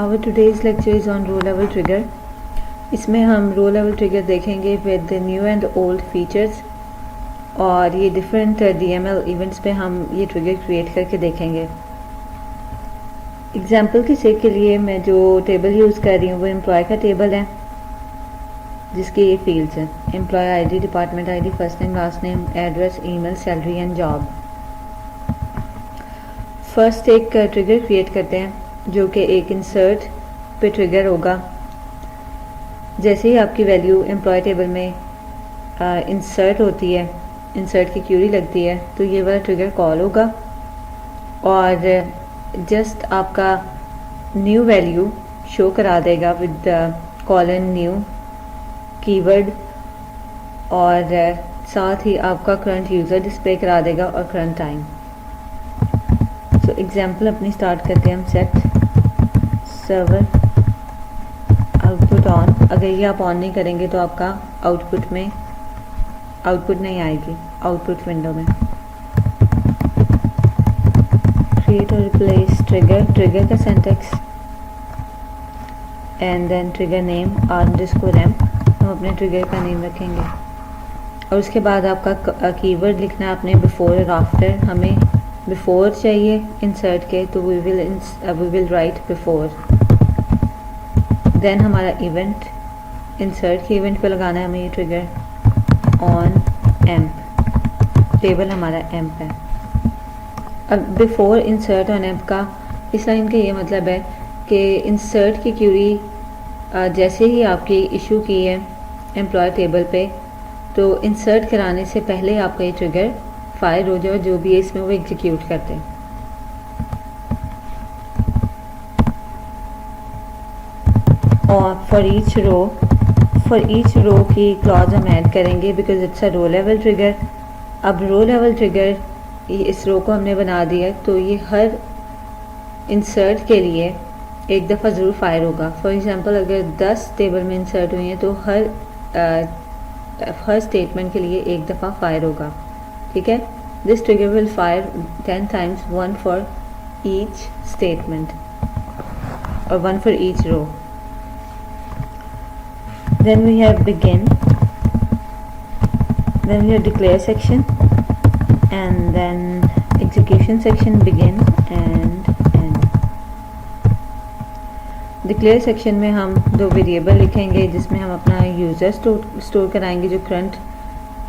Our today's lecture is on row level trigger. इसमें हम रो level trigger देखेंगे with new and old features और ये डिफरेंट DML इवेंट्स पे हम ये ट्रिगर क्रिएट करके देखेंगे. एग्जांपल की सेक के लिए मैं जो टेबल यूज़ कर रही हूँ वो एम्प्लॉय का टेबल है जिसके ये फील्ड्स हैं: employee ID, department ID, first name, last name, address, email, salary and job. First एक ट्रिगर क्रिएट करते हैं जो कि एक इंसर्ट पे ट्रिगर होगा. जैसे ही आपकी वैल्यू एम्प्लॉय टेबल में इंसर्ट होती है, इंसर्ट की क्यूरी लगती है, तो ये वाला ट्रिगर कॉल होगा और जस्ट आपका न्यू वैल्यू शो करा देगा विद कॉलन न्यू कीवर्ड और साथ ही आपका करंट यूज़र डिस्प्ले करा देगा और करंट टाइम. सो एग्जांपल अपनी स्टार्ट करते हैं हम. Set server output on. अगर ये आप ऑन नहीं करेंगे तो आपका आउटपुट नहीं आएगी आउटपुट विंडो में. क्रिएट और रिप्लेस ट्रिगर का syntax and then trigger name r_m. हम अपने ट्रिगर का नेम रखेंगे और उसके बाद आपका कीवर्ड लिखना है आपने बिफोर और आफ्टर. हमें बिफोर चाहिए इंसर्ट के तो we will write before. Then हमारा इवेंट, इंसर्ट के इवेंट पे लगाना है हमें ये ट्रिगर ऑन एम्प. टेबल हमारा एम्प है. अब बिफोर इंसर्ट ऑन एम्प का इस लाइन का ये मतलब है कि इंसर्ट की क्यूरी जैसे ही आपकी इशू की है एम्प्लॉय टेबल पे तो इंसर्ट कराने से पहले आपका ये ट्रिगर फायर हो जाए, जो भी है इसमें वो एग्जीक्यूट करते हैं. और फॉर ईच रो की क्लॉज हम ऐड करेंगे because it's a row level trigger. अब रो लेवल ट्रिगर इस रो को हमने बना दिया तो ये हर इंसर्ट के लिए एक दफ़ा ज़रूर फायर होगा. फॉर एग्जांपल अगर 10 टेबल में इंसर्ट हुई हैं तो हर स्टेटमेंट के लिए एक दफ़ा फायर होगा. ठीक है. This trigger will fire 10 times, 1 for each statement और 1 for each row. Then we have begin, then we have declare section and then execution section, begin and end. declare section में हम दो वेरिएबल लिखेंगे जिसमें हम अपना यूज़र स्टोर कराएंगे जो करंट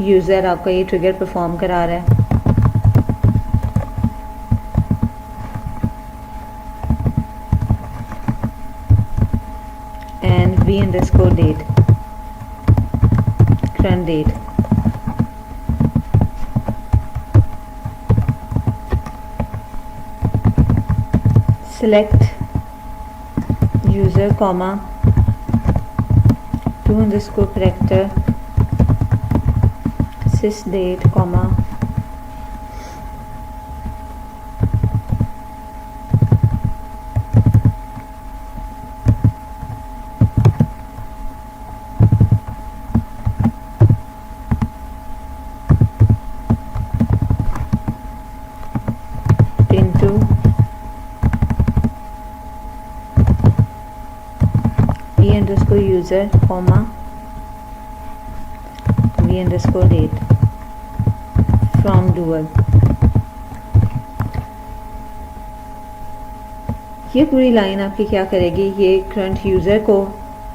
यूज़र आपका ये ट्रिगर परफॉर्म करा रहा है. And v_date, current date. Select user comma to_character sysdate comma v_user comma v_date from dual. ये पूरी लाइन आपकी क्या करेगी, ये करंट यूज़र को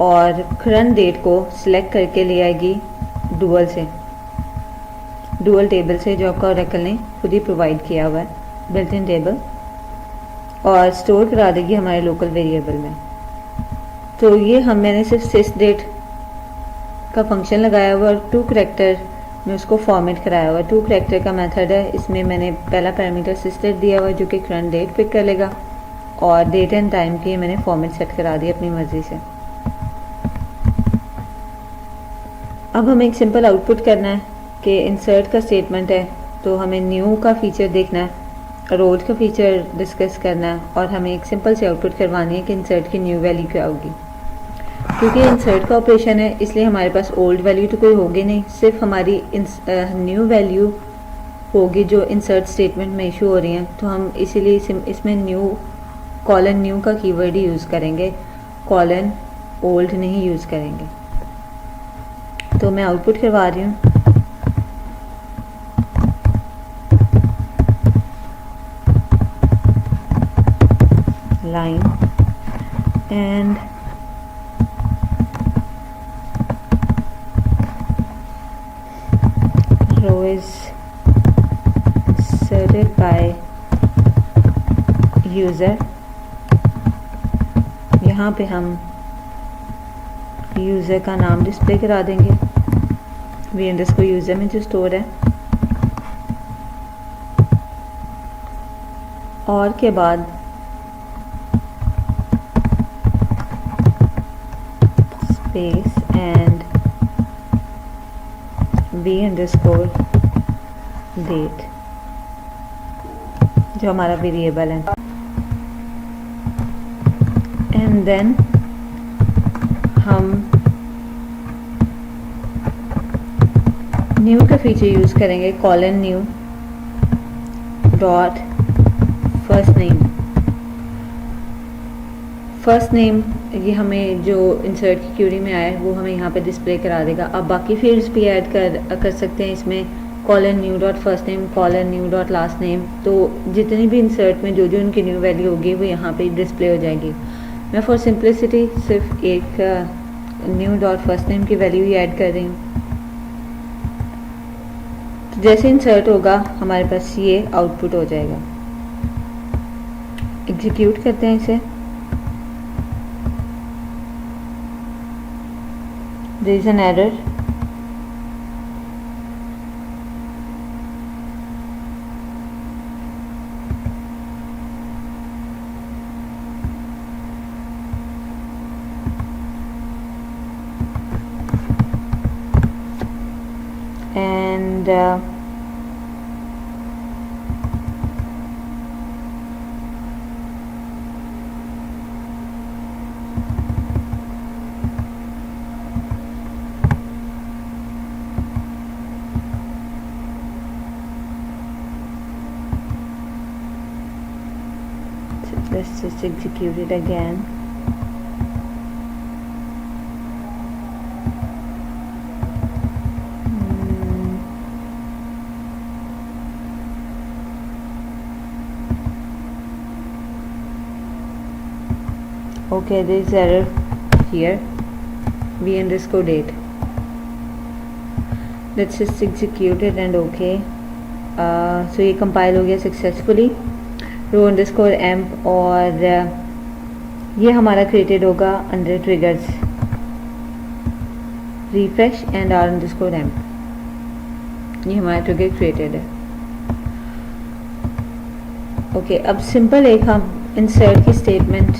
और करंट डेट को सिलेक्ट करके ले आएगी डुअल टेबल से जो आपका ओरेकल ने खुद ही प्रोवाइड किया हुआ है बिल्ट इन टेबल और स्टोर करा देगी हमारे लोकल वेरिएबल में. तो ये मैंने सिर्फ sysdate का फंक्शन लगाया हुआ और 2 करैक्टर में उसको फॉर्मेट कराया हुआ. 2 करैक्टर का मेथड है. इसमें मैंने पहला पैरामीटर sysdate दिया हुआ जो कि करंट डेट पिक कर लेगा और डेट एंड टाइम की मैंने फॉर्मेट सेट करा दी अपनी मर्जी से. अब हमें एक सिंपल आउटपुट करना है कि इंसर्ट का स्टेटमेंट है तो हमें न्यू का फीचर देखना है, रोड का फीचर डिस्कस करना है और हमें एक सिंपल से आउटपुट करवानी है कि इंसर्ट की न्यू वैल्यू क्या होगी. क्योंकि इंसर्ट का ऑपरेशन है इसलिए हमारे पास ओल्ड वैल्यू तो कोई होगी नहीं, सिर्फ हमारी न्यू वैल्यू होगी जो इंसर्ट स्टेटमेंट में इशू हो रही हैं. तो हम इसीलिए इसमें न्यू कॉलन न्यू का कीवर्ड ही यूज़ करेंगे, कॉलन ओल्ड नहीं यूज़ करेंगे। तो मैं आउटपुट करवा रही हूँ। Line and row is inserted by user. यहाँ पे हम यूज़र का नाम डिस्प्ले करा देंगे, वी अंडरस्कोर यूज़र में जो स्टोर है, और के बाद space and V underscore date जो हमारा वेरिएबल है। एंड देन हम न्यू का फीचर यूज़ करेंगे, colon new dot first name. First name ये हमें जो इंसर्ट की क्यूरी में आया है वो हमें यहाँ पे डिस्प्ले करा देगा। अब बाकी फील्ड्स भी ऐड कर सकते हैं इसमें, colon new dot first name, colon new dot last name. तो जितनी भी इंसर्ट में जो जो उनकी न्यू वैल्यू होगी वो यहाँ पे डिस्प्ले हो जाएगी। मैं फॉर सिंपलिसिटी सिर्फ एक न्यू डॉट फर्स्ट नेम की वैल्यू ही ऐड कर रही हूँ। तो जैसे इंसर्ट होगा हमारे पास ये आउटपुट हो जाएगा। एग्जीक्यूट करते हैं इसे। There is an error. And let's just execute it again. Okay, there is error here, v underscore date. Let's just execute it and okay. So ये compile हो गया successfully. रो अंडरस्कोर एम्प और ये हमारा क्रिएटेड होगा under triggers refresh and R underscore emp. ये हमारा trigger created है। ओके, अब सिंपल एक हम इंसर्ट की स्टेटमेंट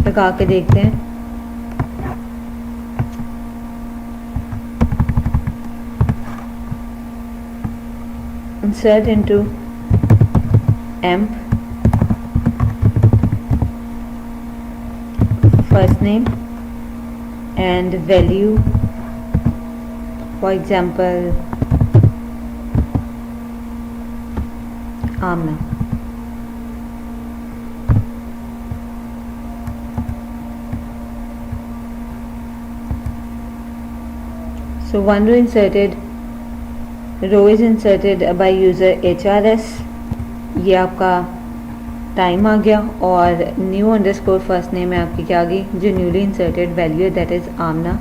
लगा के देखते हैं। Insert into emp first name and value, for example Amna. So one row inserted, row is inserted by user HRS। ये आपका टाइम आ गया और न्यू अंडरस्कोर फर्स्ट नेम है आपकी क्या आ गई, जो न्यूली इंसर्टेड वैल्यू है दैट इज़ आमना,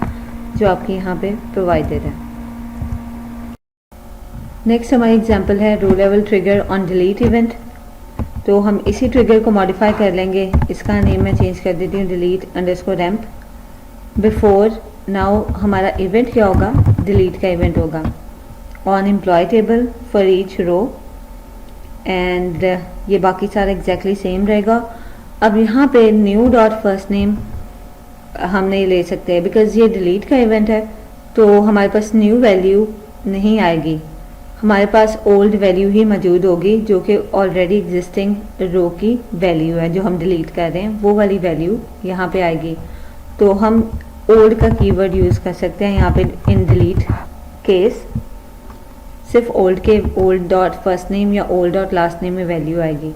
जो आपकी यहाँ पे प्रोवाइडेड है। नेक्स्ट हमारी एग्जांपल है row level trigger on delete event. तो हम इसी ट्रिगर को मॉडिफाई कर लेंगे। इसका नेम मैं चेंज कर देती हूँ delete underscore emp. Before now हमारा इवेंट क्या होगा, डिलीट का इवेंट होगा on employee table for each row and ये बाकी सारा एग्जैक्टली सेम रहेगा। अब यहाँ पे न्यू डॉट फर्स्ट नेम हम नहीं ले सकते हैं बिकॉज ये डिलीट का इवेंट है, तो हमारे पास न्यू वैल्यू नहीं आएगी, हमारे पास ओल्ड वैल्यू ही मौजूद होगी जो कि ऑलरेडी एग्जिस्टिंग रो की वैल्यू है जो हम डिलीट कर रहे हैं, वो वाली वैल्यू यहाँ पे आएगी। तो हम ओल्ड का कीवर्ड यूज़ कर सकते हैं यहाँ पे इन डिलीट केस। सिर्फ ओल्ड के ओल्ड डॉट फर्स्ट नेम या ओल्ड डॉट लास्ट नेम में वैल्यू आएगी।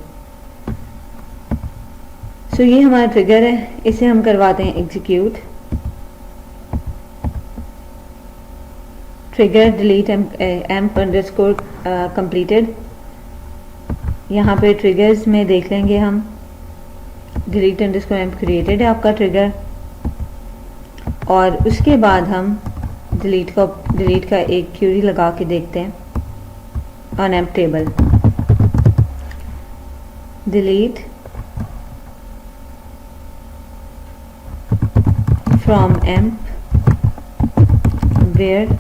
सो ये हमारा ट्रिगर है, इसे हम करवाते हैं execute. Trigger delete amp underscore completed. यहाँ पे ट्रिगर्स में देख लेंगे हम, डिलीट अंडरस्कोर एम्प क्रिएटेड है आपका ट्रिगर, और उसके बाद हम डिलीट का एक क्यूरी लगा के देखते हैं on emp table. Delete from emp where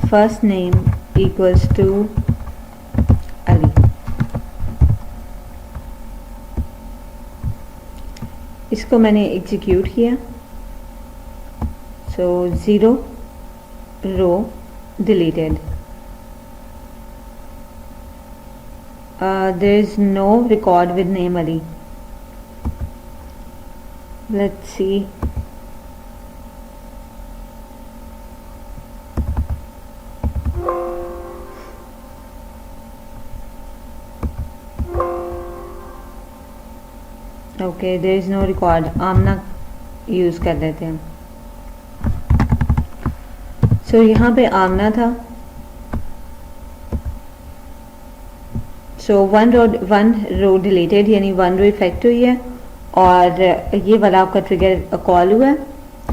first name equals to Ali. इसको मैंने एग्जीक्यूट किया, so 0 row deleted. there is no record with name Ali. Let's see. Okay, there is no record. Amna use कर लेते हैं। सो यहाँ पे आमना था, सो वन रो डिलीटेड यानी 1 रो इफेक्ट हुई है, और ये वाला आपका ट्रिगर कॉल हुआ है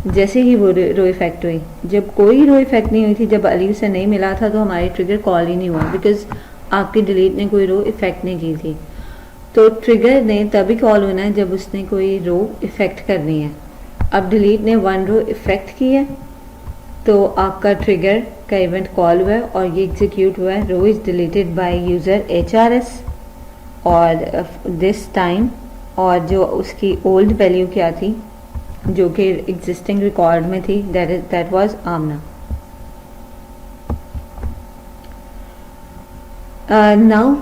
जैसे ही वो रो इफेक्ट हुई। जब कोई रो इफेक्ट नहीं हुई थी, जब अली से नहीं मिला था, तो हमारी ट्रिगर कॉल ही नहीं हुआ, बिकॉज आपकी डिलीट ने कोई रो इफेक्ट नहीं की थी। तो ट्रिगर ने तभी कॉल होना है जब उसने कोई रो इफेक्ट करनी है। अब डिलीट ने 1 रो इफेक्ट की है, तो आपका ट्रिगर का इवेंट कॉल हुआ है और ये एग्जीक्यूट हुआ है। Row is deleted by user HRS और दिस टाइम, और जो उसकी ओल्ड वैल्यू क्या थी जो कि एग्जिस्टिंग रिकॉर्ड में थी, that was Amna. Now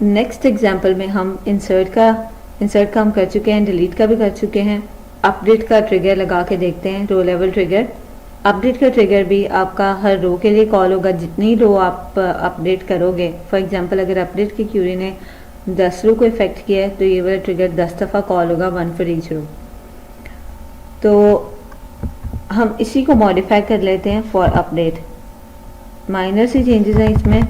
next example में हम इंसर्ट का हम कर चुके हैं, डिलीट का भी कर चुके हैं। अपडेट का ट्रिगर लगा के देखते हैं, रो लेवल ट्रिगर। अपडेट का ट्रिगर भी आपका हर रो के लिए कॉल होगा, जितनी रो आप अपडेट करोगे। फॉर एग्जांपल अगर अपडेट की क्यूरी ने 10 रो को इफेक्ट किया है, तो ये वाला ट्रिगर 10 दफ़ा कॉल होगा, 1 फॉर ईच रो। तो हम इसी को मॉडिफाई कर लेते हैं फॉर अपडेट। माइनर सी चेंजेस हैं इसमें।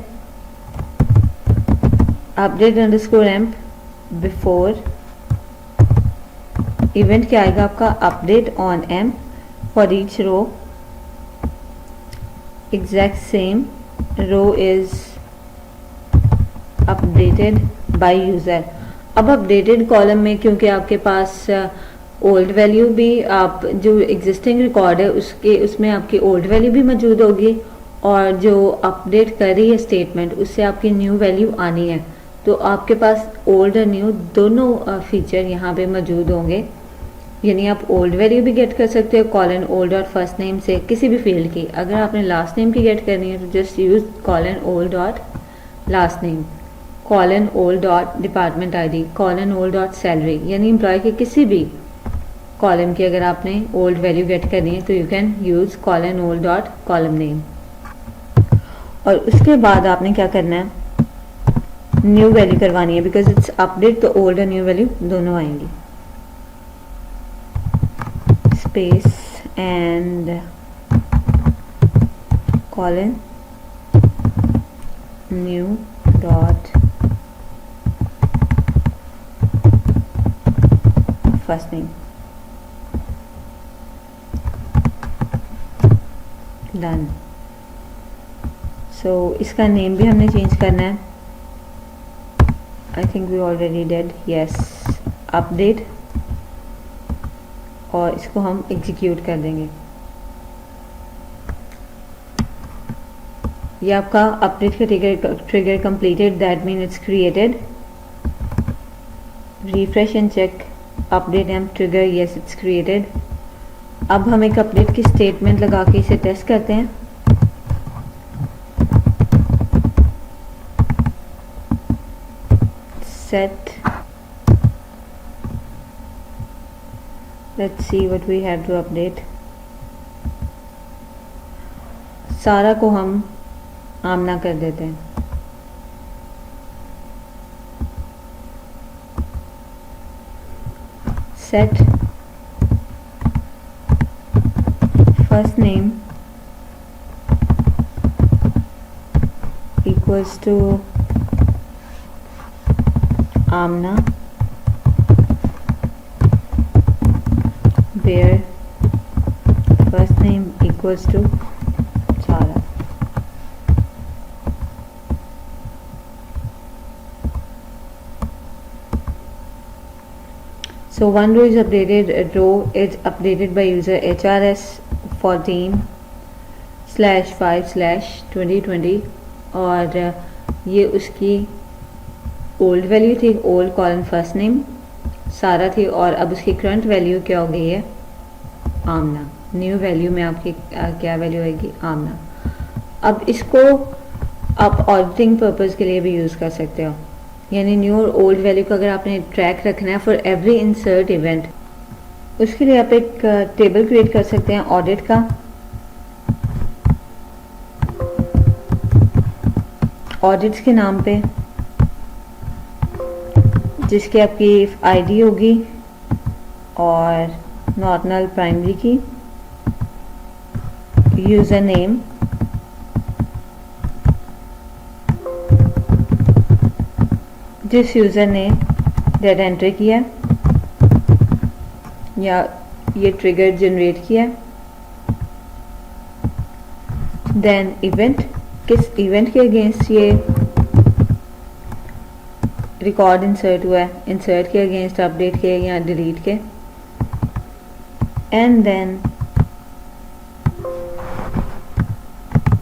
Update underscore emp before event क्या आएगा आपका, update on emp for each row, exact same row is updated by user। अब अपडेटेड कॉलम में क्योंकि आपके पास ओल्ड वैल्यू भी, आप जो एग्जिस्टिंग रिकॉर्ड है उसमें आपकी ओल्ड वैल्यू भी मौजूद होगी, और जो अपडेट कर रही है स्टेटमेंट उससे आपकी न्यू वैल्यू आनी है। तो आपके पास ओल्ड और न्यू दोनों फीचर यहाँ पे मौजूद होंगे, यानी आप ओल्ड वैल्यू भी गेट कर सकते हो कॉलन ओल्ड और फर्स्ट नेम से किसी भी फील्ड की। अगर आपने लास्ट नेम की गेट करनी है तो just use colon old dot last name, colon old dot department ID, colon old dot salary, यानी एम्प्लॉय के किसी भी कॉलम की अगर आपने ओल्ड वैल्यू गेट करनी है तो you can use colon old dot column name. और उसके बाद आपने क्या करना है, न्यू वैल्यू करवानी है, बिकॉज इट्स अपडेट, तो ओल्ड और न्यू वैल्यू दोनों आएंगी। Space and colon new dot first name, done। so इसका नेम भी हमने चेंज करना है। I think we already did, yes, update, और इसको हम एग्जीक्यूट कर देंगे। ये आपका अपडेट का trigger completed, that mean it's created. Refresh and check update emp trigger, yes it's created. अब हम एक अपडेट की स्टेटमेंट लगा के इसे टेस्ट करते हैं। Set, let's see what we have to update। सारा को हम आमना कर देते हैं। set first name equals to Amna, where first name equals to Sara. So one row is updated by user HRS14/5/2020 और ये उसकी ओल्ड वैल्यू थी, ओल्ड कॉलन फर्स्ट नेम सारा थी, और अब उसकी करंट वैल्यू क्या हो गई है, आमना। न्यू वैल्यू में आपकी क्या वैल्यू आएगी, आमना। अब इसको आप ऑडिटिंग पर्पज़ के लिए भी यूज़ कर सकते हो, यानी न्यू और ओल्ड वैल्यू का अगर आपने ट्रैक रखना है फॉर एवरी इंसर्ट इवेंट, उसके लिए आप एक टेबल क्रिएट कर सकते हैं ऑडिट का। ऑडिट्स के नाम पे, जिसकी आपकी आईडी होगी और नॉट नल प्राइमरी की, यूज़र नेम, जिस यूज़र ने डेटा एंट्री किया या ये ट्रिगर जनरेट किया, देन इवेंट, किस इवेंट के अगेंस्ट ये रिकॉर्ड इंसर्ट हुआ है, इंसर्ट के अगेंस्ट, अपडेट के या डिलीट के, and then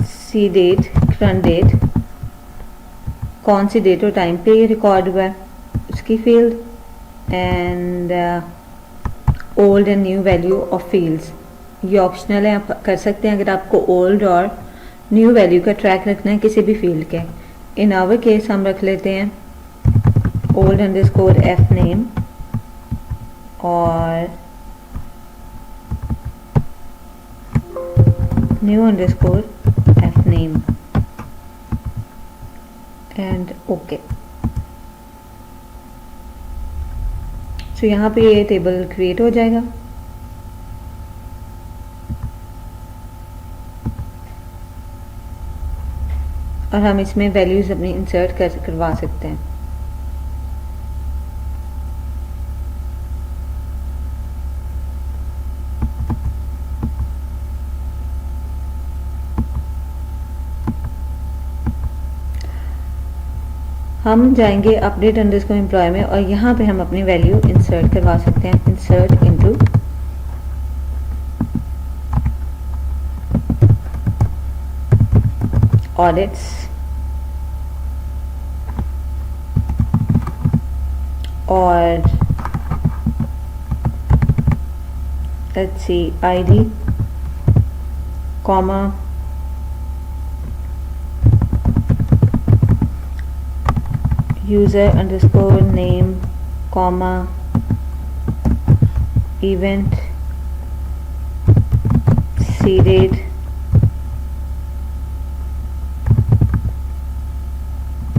C date, current date, कौन सी डेट और टाइम पे ये रिकॉर्ड हुआ है उसकी field, and old and new value of fields. ये ऑप्शनल है, आप कर सकते हैं अगर आपको ओल्ड और न्यू वैल्यू का ट्रैक रखना है किसी भी फील्ड के। इन आवर केस हम रख लेते हैं ओल्ड अंडरस्कोर एफ नेम और new underscore F name and okay. So यहाँ पे ये टेबल क्रिएट हो जाएगा। और हम इसमें वैल्यूज अपनी इंसर्ट करवा सकते हैं। हम जाएंगे अपडेट अंडरस्कोर एम्प्लॉय में और यहाँ पे हम अपनी वैल्यू इंसर्ट करवा सकते हैं। इंसर्ट इनटू ऑडिट्स और let's see ID comma user underscore name comma event seeded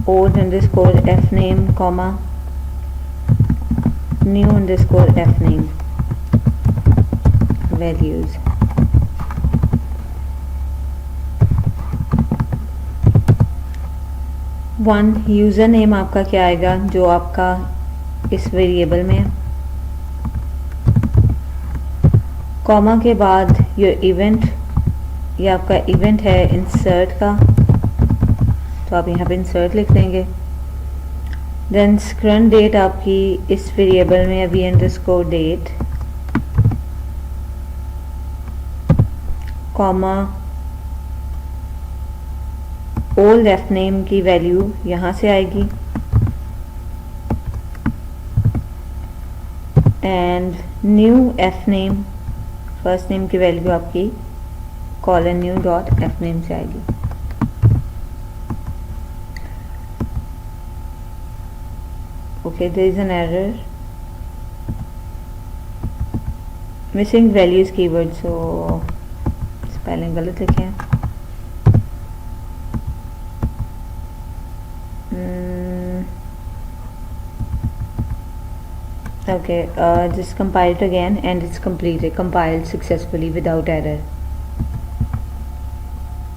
old underscore f name comma new underscore f name values। One user name आपका क्या आएगा जो आपका इस वेरिएबल में, कॉमा के बाद योर इवेंट, ये आपका इवेंट है इंसर्ट का, तो आप यहाँ पे इंसर्ट लिख देंगे। देन करंट डेट आपकी इस वेरिएबल में अभी underscore date comma old F name की वैल्यू यहाँ से आएगी and new F name first name की वैल्यू आपकी colon new dot F name से आएगी। Okay, there is an error, missing values keyword, so spelling गलत लिखे हैं। Okay, just compile it again and it's completed, compiled successfully without error.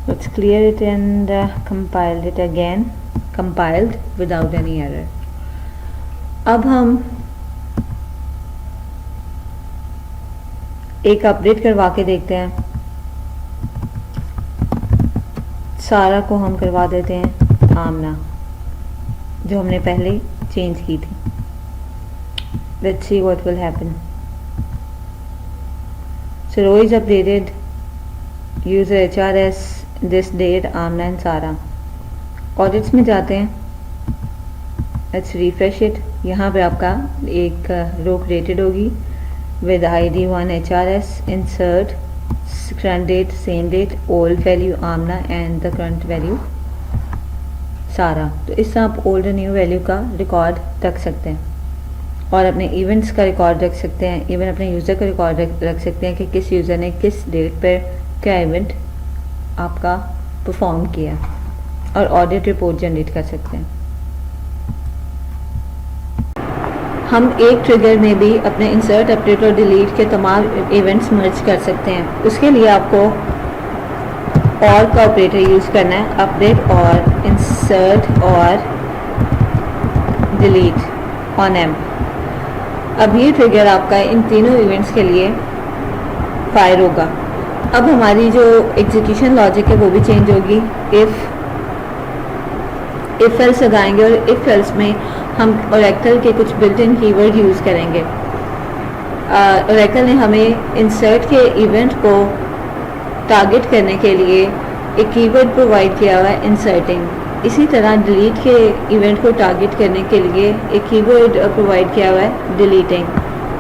Let's clear it and compile it again, compiled without any error. अब हम एक update करवा के देखते हैं। सारा को हम करवा देते हैं आमना, जो हमने पहले चेंज की थी। Let's see what will happen. So row is updated, user HRS, this date, Amna and Sara. Audits में जाते हैं, let's refresh it. यहाँ पे आपका एक रो created होगी with ID 1 HRS, insert, current date, same date, old value Amna and the current value Sara. तो इससे आप old और new value का रिकॉर्ड रख सकते हैं और अपने इवेंट्स का रिकॉर्ड रख सकते हैं, इवन अपने यूज़र का रिकॉर्ड रख सकते हैं कि किस यूज़र ने किस डेट पर क्या इवेंट आपका परफॉर्म किया, और ऑडिट रिपोर्ट जनरेट कर सकते हैं। हम एक ट्रिगर में भी अपने इंसर्ट, अपडेट और डिलीट के तमाम इवेंट्स मर्ज कर सकते हैं। उसके लिए आपको और का ऑपरेटर यूज़ करना है, अपडेट और इंसर्ट और डिलीट ऑन एम। अब ये ट्रिगर आपका इन तीनों इवेंट्स के लिए फायर होगा। अब हमारी जो एग्जीक्यूशन लॉजिक है वो भी चेंज होगी। इफ एल्स लगाएंगे और इफ एल्स में हम ओरेकल के कुछ बिल्ट इन कीवर्ड यूज़ करेंगे। ओरेकल ने हमें इंसर्ट के इवेंट को टारगेट करने के लिए एक कीवर्ड प्रोवाइड किया हुआ है, इंसर्टिंग। इसी तरह डिलीट के इवेंट को टारगेट करने के लिए एक कीवर्ड प्रोवाइड किया हुआ है, डिलीटिंग,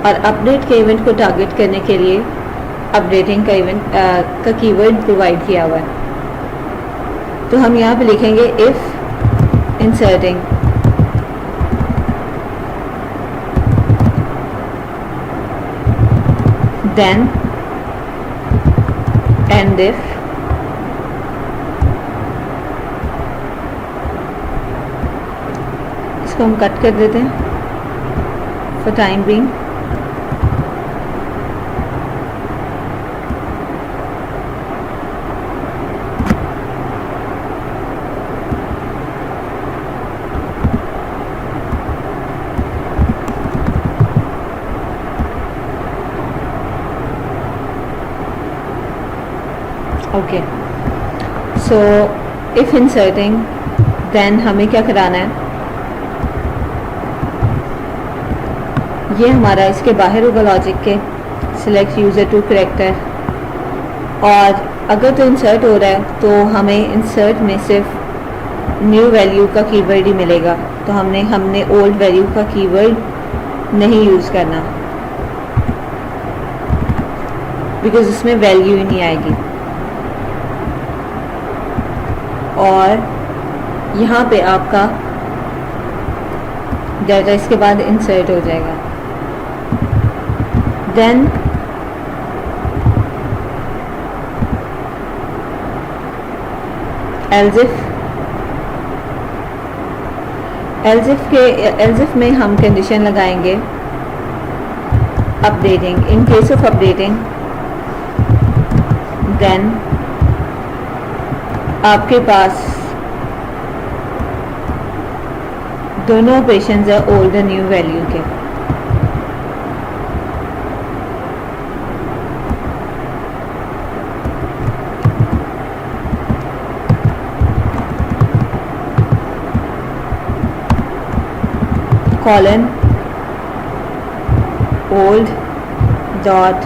और अपडेट के इवेंट को टारगेट करने के लिए अपडेटिंग का इवेंट का कीवर्ड प्रोवाइड किया हुआ है। तो हम यहाँ पे लिखेंगे if inserting then end if इसको हम कट कर देते हैं for time being. Okay, so if inserting then हमें क्या कराना है, ये हमारा इसके बाहर होगा लॉजिक के, सिलेक्ट यूज़र टू करेक्टर, और अगर तो इंसर्ट हो रहा है तो हमें इंसर्ट में सिर्फ न्यू वैल्यू का कीवर्ड ही मिलेगा। तो हमने ओल्ड वैल्यू का कीवर्ड नहीं यूज़ करना, बिकॉज इसमें वैल्यू ही नहीं आएगी। और यहाँ पे आपका डाटा इसके बाद इंसर्ट हो जाएगा। देन एल्सिफ में हम कंडीशन लगाएंगे updating. In case of updating then आपके पास दोनों ऑपरेशंस है ओल्ड और न्यू वैल्यू के। Colon old dot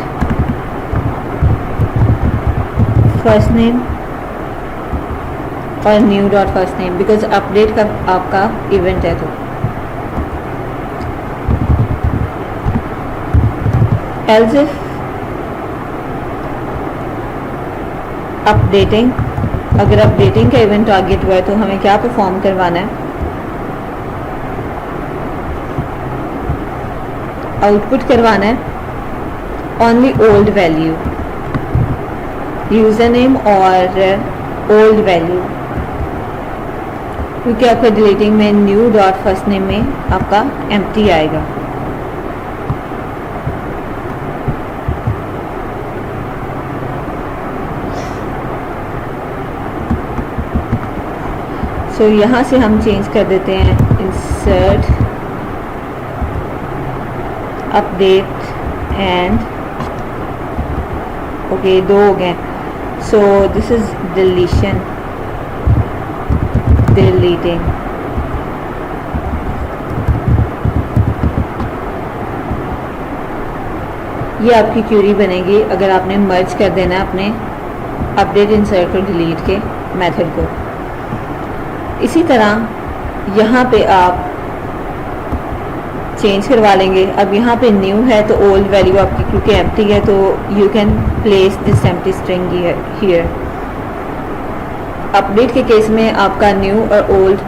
first name और new dot first name, because update का आपका इवेंट है। तो एल्स इफ अपडेटिंग, अगर अपडेटिंग का इवेंट टारगेट हुआ है तो हमें क्या परफॉर्म करवाना है, आउटपुट करवाना है only old value, user name और ओल्ड वैल्यू, क्योंकि आपका डिलीटिंग में न्यू डॉट फर्स्ट नेम में आपका एम्प्टी आएगा। सो यहाँ से हम चेंज कर देते हैं इंसर्ट अपडेट एंड ओके, दो हो गए। So this is deletion, deleting. ये आपकी क्यूरी बनेगी अगर आपने मर्ज कर देना है अपने अपडेट, इंसर्ट और डिलीट के मेथड को। इसी तरह यहाँ पे आप चेंज करवा लेंगे। अब यहाँ पे न्यू है तो ओल्ड वैल्यू आपकी क्योंकि एम्प्टी है तो you can place this empty string here. Update के केस में आपका न्यू और ओल्ड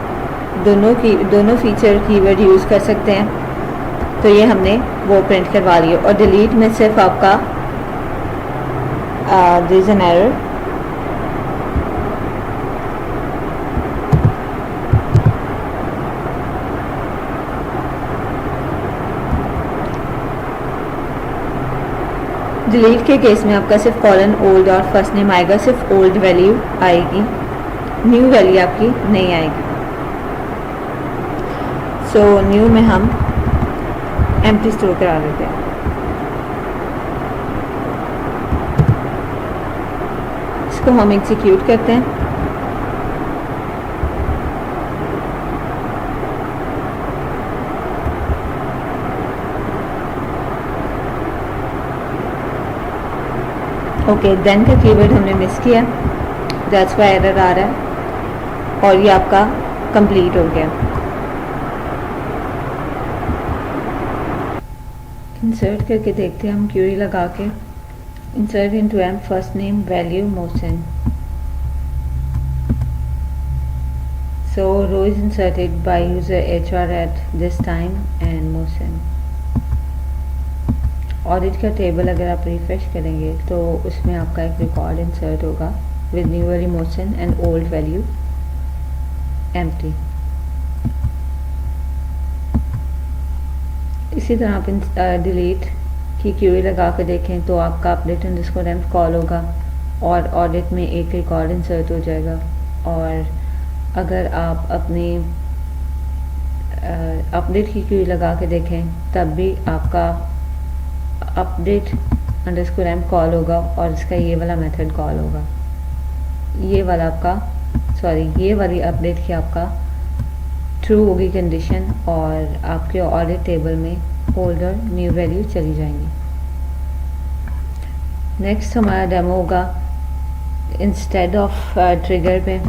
दोनों फीचर कीवर्ड यूज़ कर सकते हैं। तो ये हमने वो प्रिंट करवा लिया। और डिलीट में सिर्फ आपका there is an error, delete के केस में आपका सिर्फ कॉलन ओल्ड और फर्स्ट नेम आएगा, सिर्फ ओल्ड वैल्यू आएगी, न्यू वैल्यू आपकी नहीं आएगी। सो न्यू में हम एम्प्टी स्टोर करा देते हैं। इसको हम एग्जीक्यूट करते हैं। ओके, देन का कीवर्ड हमने मिस किया, दैट्स व्हाई एरर आ रहा है। और ये आपका कंप्लीट हो गया। इंसर्ट करके देखते हैं हम क्यूरी लगा के। Insert into emp first name value Moshan. So row is inserted by user HR at this time and Moshan. Audit का टेबल अगर आप रिफ्रेश करेंगे तो उसमें आपका एक रिकॉर्ड इंसर्ट होगा with new value Moshan and old value empty. इसी तरह आप डिलीट की क्यूरी लगा कर देखें तो आपका अपडेट अंडरस्कोर एम्प कॉल होगा और ऑडिट में एक रिकॉर्ड इंसर्ट हो जाएगा। और अगर आप अपनी अपडेट की क्यूरी लगा के देखें तब भी आपका अपडेट अंडरस्कोर एम्प कॉल होगा और इसका ये वाला मेथड कॉल होगा। ये वाला आपका ये वाली अपडेट की आपका ट्रू होगी कंडीशन और आपके ऑडिट टेबल में ओल्ड और न्यू वैल्यू चली जाएंगी। नेक्स्ट हमारा डेमो होगा इंस्टेड ऑफ ट्रिगर पे।